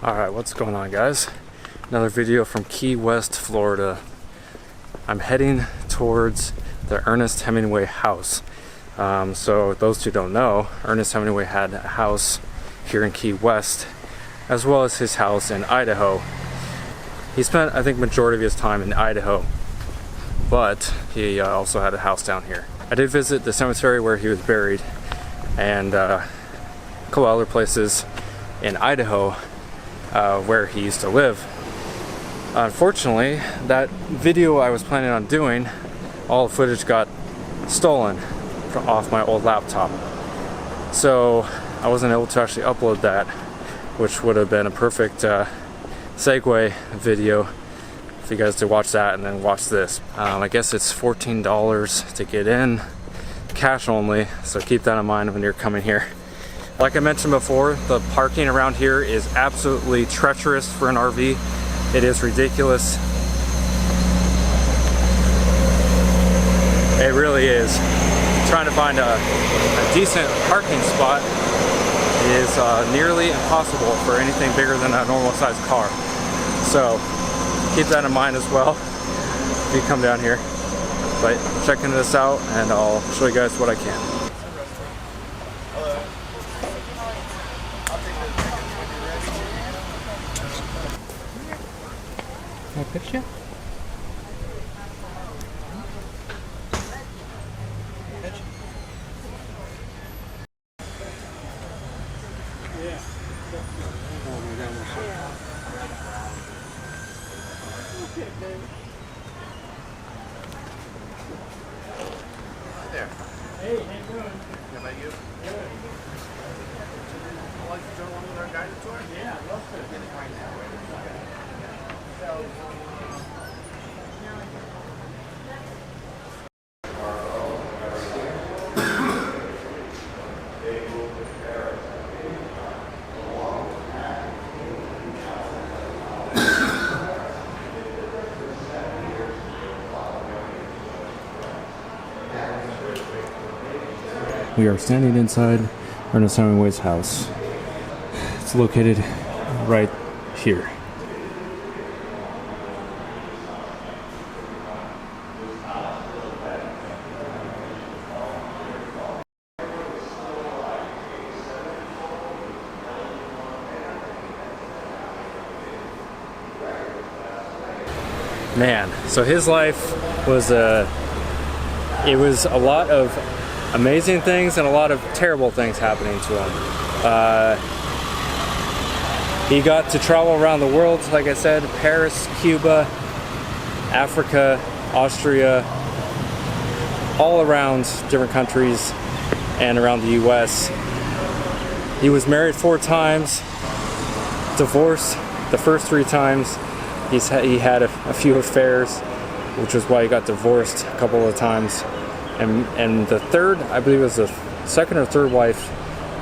Alright, what's going on, guys? Another video from Key West, Florida. I'm heading towards the Ernest Hemingway house. So those who don't know, Ernest Hemingway had a house here in Key West, as well as his house in Idaho. He spent, I think, majority of his time in Idaho, but he also had a house down here. I did visit the cemetery where he was buried, and a couple other places in Idaho where he used to live. Unfortunately, that video I was planning on doing, all the footage got stolen off my old laptop. So I wasn't able to actually upload that, which would have been a perfect segue video for you guys to watch that and then watch this. I guess it's $14 to get in, cash only, so keep that in mind when you're coming here. Like I mentioned before, the parking around here is absolutely treacherous for an RV. It is ridiculous. It really is. Trying to find a decent parking spot is nearly impossible for anything bigger than a normal sized car. So keep that in mind as well if you come down here. But I'm checking this out and I'll show you guys what I can. Can I picture? Yeah. Oh my God. Okay, baby. Hi there. Hey, how you doing? How about you? Good. Would like to join along with our guided tour? Yeah, I love to. Get it right now. We are standing inside Ernest Hemingway's house. It's located right here. Man, so his life was it was a lot of amazing things and a lot of terrible things happening to him. He got to travel around the world, like I said, Paris, Cuba, Africa, Austria, all around different countries and around the US. He was married 4 times, divorced the first 3 times. He had a few affairs, which was why he got divorced a couple of times. And the third, I believe it was the second or third wife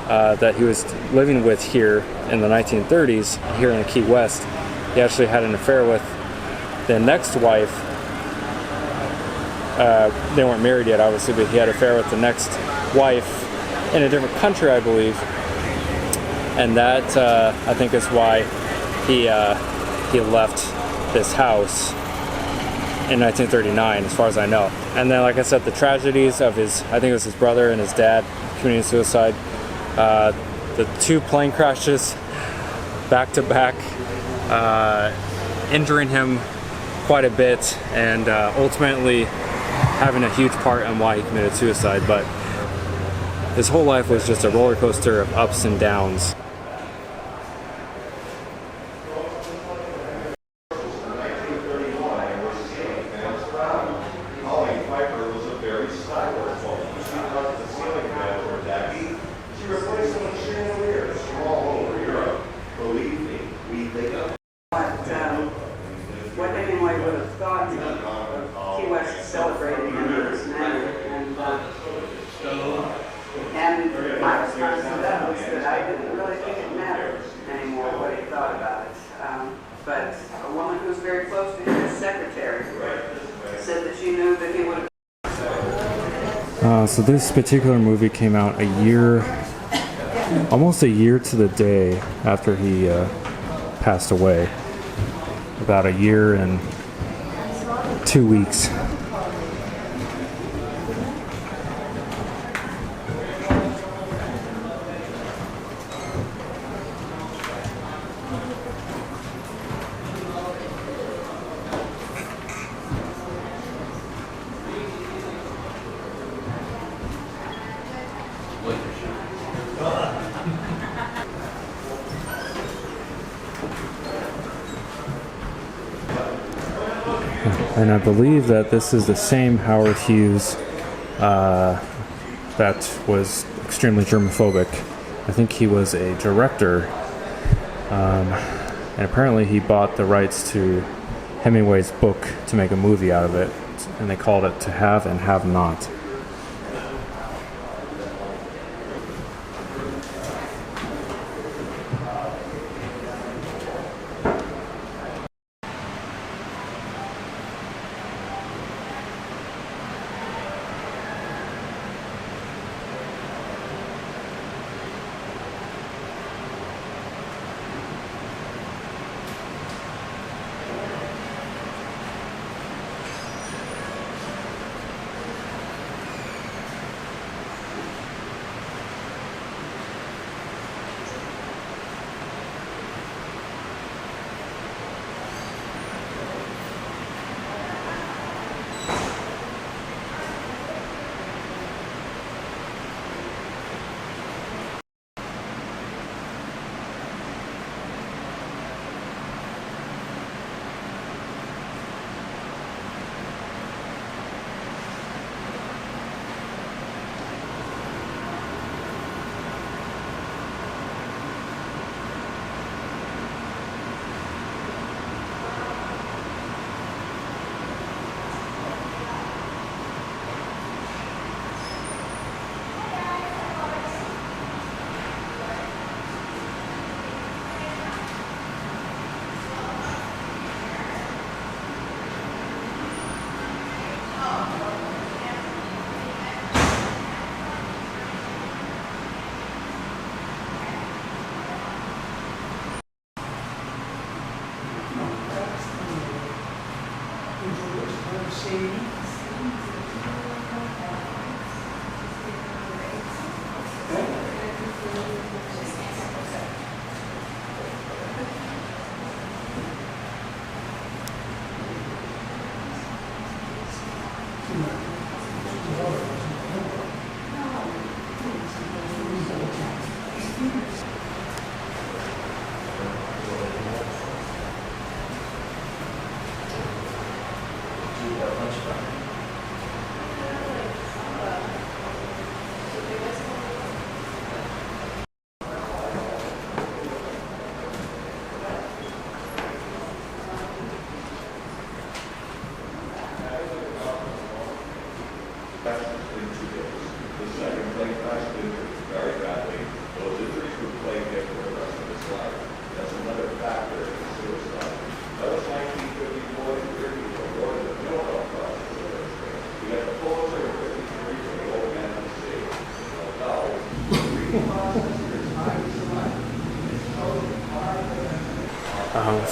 that he was living with here in the 1930s, here in the Key West, he actually had an affair with. The next wife, they weren't married yet, obviously, but he had an affair with the next wife in a different country, I believe. And that, I think, is why he left this house in 1939, as far as I know. And then, like I said, the tragedies of his, I think it was his brother and his dad committing suicide, the 2 plane crashes back to back, injuring him quite a bit, and ultimately having a huge part in why he committed suicide. But his whole life was just a roller coaster of ups and downs. What Hemingway would have thought Key West celebrated him in this manner, and my response to that was that I didn't really think it mattered anymore what he thought about it. But a woman who's very close to him, his secretary, said that she knew that he would have. So this particular movie came out almost a year to the day after he passed away about a year and 2 weeks. And I believe that this is the same Howard Hughes that was extremely germophobic. I think he was a director, and apparently he bought the rights to Hemingway's book to make a movie out of it, and they called it To Have and Have Not.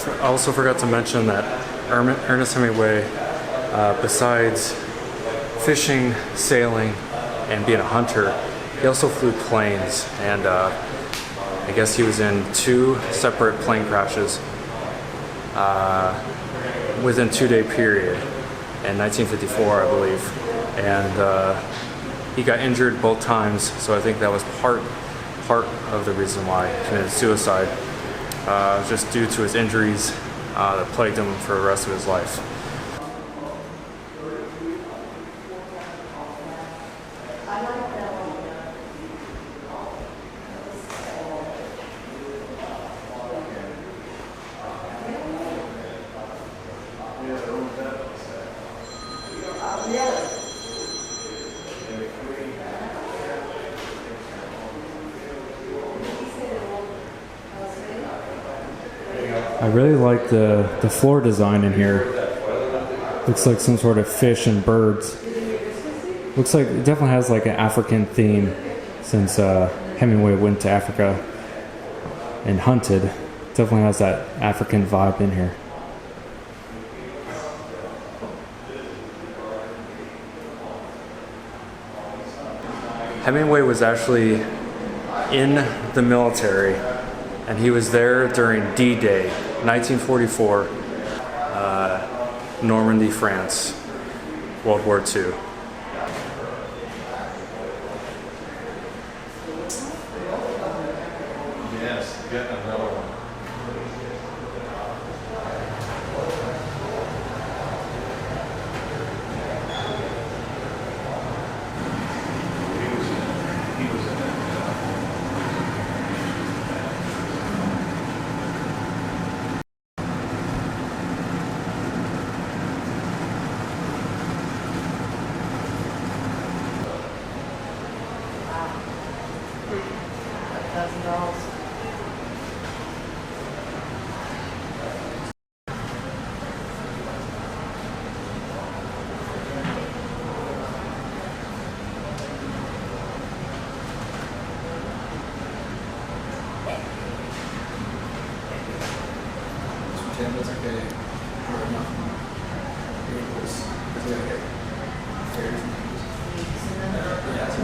I also forgot to mention that Ernest Hemingway, besides fishing, sailing, and being a hunter, he also flew planes, and I guess he was in 2 separate plane crashes within 2-day period in 1954, I believe, and he got injured both times, so I think that was part of the reason why he committed suicide, just due to his injuries that plagued him for the rest of his life. I really like the floor design in here. Looks like some sort of fish and birds. Looks like it definitely has like an African theme, since Hemingway went to Africa and hunted. Definitely has that African vibe in here. Hemingway was actually in the military, and he was there during D-Day, 1944, Normandy, France, World War II. Yes, get another one. He was in it. $1,000. Pretend it's okay. Or nothing. Equals. It's okay. There's yeah, it's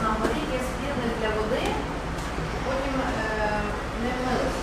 not. Є спірник для води, потім не милося.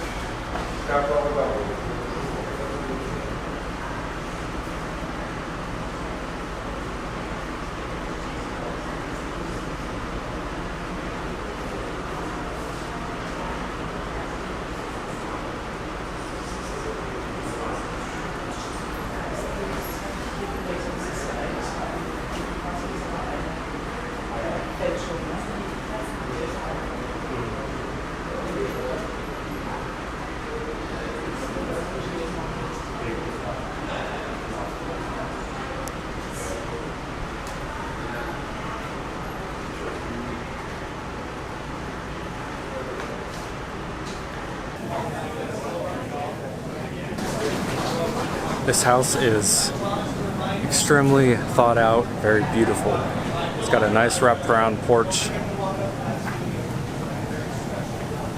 This house is extremely thought out, very beautiful. It's got a nice wraparound porch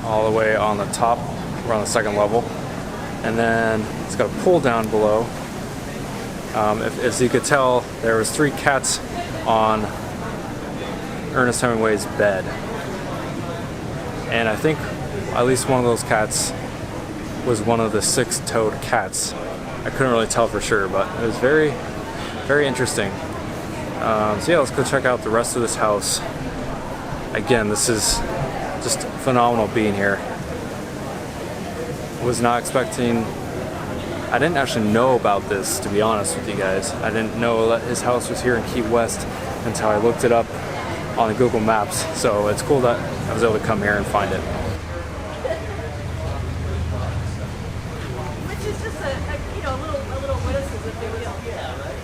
all the way on the top. We're on the second level. And then it's got a pull down below. As you could tell, there was 3 cats on Ernest Hemingway's bed. And I think at least one of those cats was one of the 6-toed cats. I couldn't really tell for sure, but it was very, very interesting. So yeah, let's go check out the rest of this house. Again, this is just phenomenal being here. Was not expecting, I didn't actually know about this, to be honest with you guys. I didn't know that his house was here in Key West until I looked it up on Google Maps. So it's cool that I was able to come here and find it. Which is just a little witticism, if you will. Yeah, right.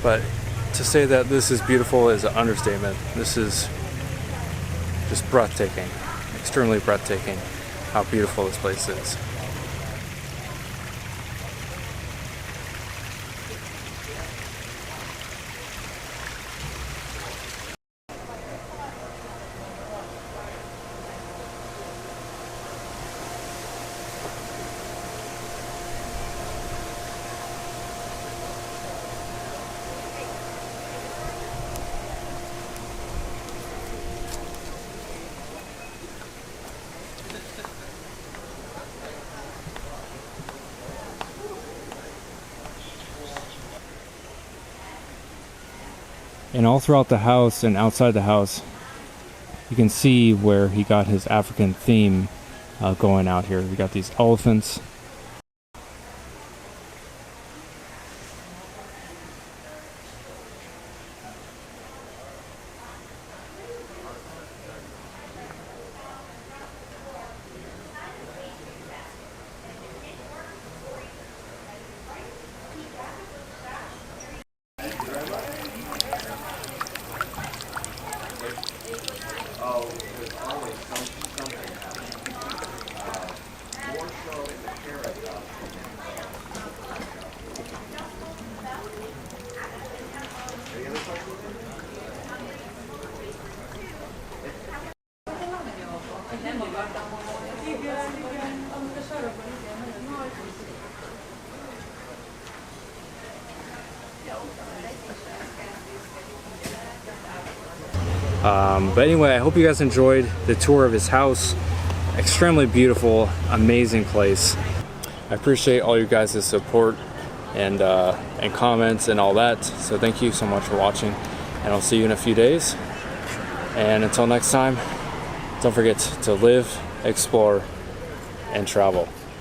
But to say that this is beautiful is an understatement. This is just breathtaking, extremely breathtaking, how beautiful this place is. And all throughout the house and outside the house, you can see where he got his African theme going out here. We got these elephants. But anyway, I hope you guys enjoyed the tour of his house. Extremely beautiful, amazing place. I appreciate all you guys' support and comments and all that. So thank you so much for watching, and I'll see you in a few days. And until next time, don't forget to live, explore, and travel.